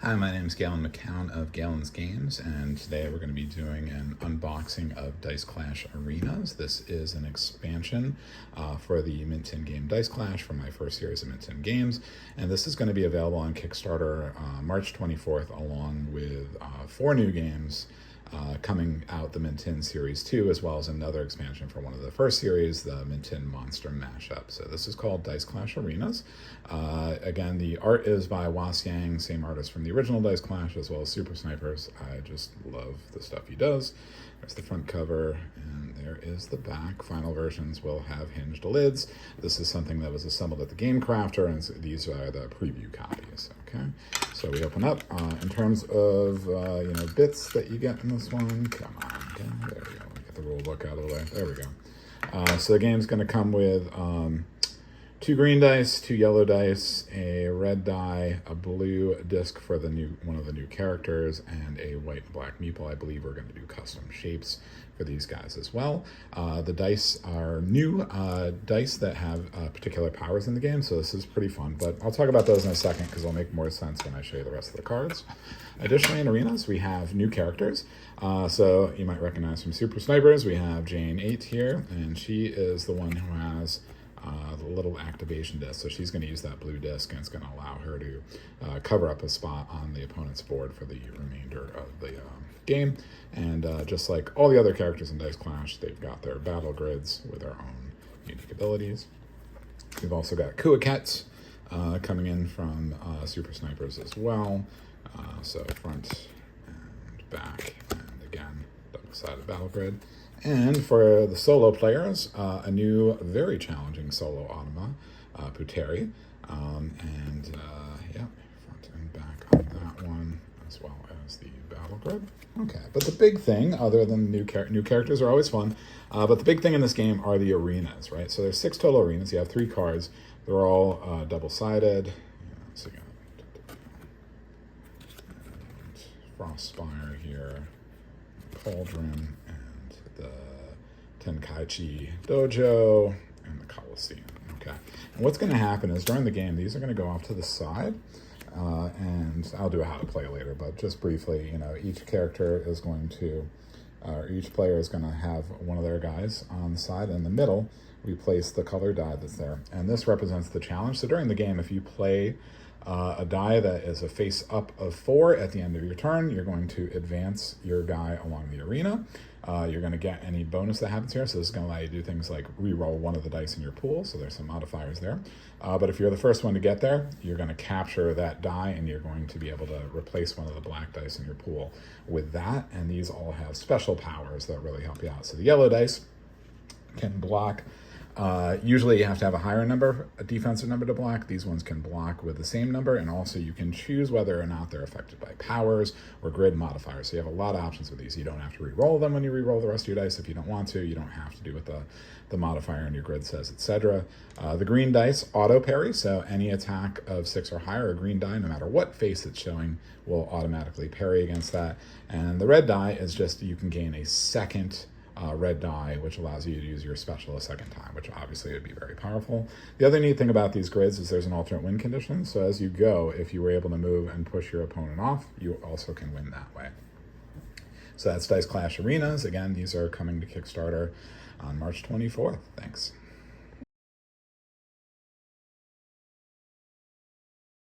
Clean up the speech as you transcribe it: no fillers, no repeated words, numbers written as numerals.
Hi, my name is Galen McCown of Galen's Games, and today we're going to be doing an unboxing of Dice Clash Arenas. This is an expansion for the Mint 10 game Dice Clash from my first series of Mint 10 games, and this is going to be available on Kickstarter March 24th, along with 4 new games coming out, the Mint 10 Series 2, as well as another expansion for one of the first series, the Mint 10 Monster Mashup. So this is called Dice Clash Arenas. Again, the art is by Was Yang, same artist from the original Dice Clash, as well as Super Snipers. I just love the stuff he does. There's the front cover, and there is the back. Final versions will have hinged lids. This is something that was assembled at the Game Crafter, and these are the preview copies. Okay, so we open up. In terms of bits that you get in this one, come on, okay, there we go. Get the rule book out of the way. There we go. So the game's going to come with 2 green dice, 2 yellow dice, a red die, a blue disc for one of the new characters, and a white and black meeple. I believe we're going to do custom shapes for these guys as well. The dice are new dice that have particular powers in the game, so this is pretty fun, but I'll talk about those in a second because they'll make more sense when I show you the rest of the cards. Additionally, in Arenas, we have new characters. So you might recognize from Super Snipers, we have Jane 8 here, and she is the one who has the little activation disc. So she's going to use that blue disc, and it's going to allow her to cover up a spot on the opponent's board for the remainder of the game. And just like all the other characters in Dice Clash, they've got their battle grids with their own unique abilities. We've also got Kuakets coming in from Super Snipers as well. So front and back, and again, double-sided battle grid. And for the solo players, a new, very challenging solo automa, Puteri. Yeah, front and back on that one, as well as the battle grid. Okay, but the big thing, other than new characters are always fun, but the big thing in this game are the arenas, right? So there's 6 total arenas. You have 3 cards. They're all double-sided. So you got Frostspire here, Cauldron, and the Tenkaichi Dojo, and the Coliseum. Okay, and what's going to happen is during the game, these are going to go off to the side, and I'll do a how to play later, but just briefly, each character is going to, each player is going to have one of their guys on the side. In the middle, we place the color die that's there, and this represents the challenge. So during the game, if you play a die that is a face-up of 4 at the end of your turn, you're going to advance your guy along the arena. You're going to get any bonus that happens here, so this is going to allow you to do things like re-roll one of the dice in your pool, so there's some modifiers there. But if you're the first one to get there, you're going to capture that die, and you're going to be able to replace one of the black dice in your pool with that, and these all have special powers that really help you out. So the yellow dice can block. Usually you have to have a higher number, a defensive number to block. These ones can block with the same number, and also you can choose whether or not they're affected by powers or grid modifiers. So you have a lot of options with these. You don't have to re-roll them when you re-roll the rest of your dice if you don't want to. You don't have to do what the modifier in your grid says, etc. The green dice auto parry, so any attack of 6 or higher, a green die, no matter what face it's showing, will automatically parry against that. And the red die is just, you can gain a second red die, which allows you to use your special a second time, which obviously would be very powerful. The other neat thing about these grids is there's an alternate win condition. So as you go, if you were able to move and push your opponent off, you also can win that way. So that's Dice Clash Arenas. Again, these are coming to Kickstarter on March 24th. Thanks.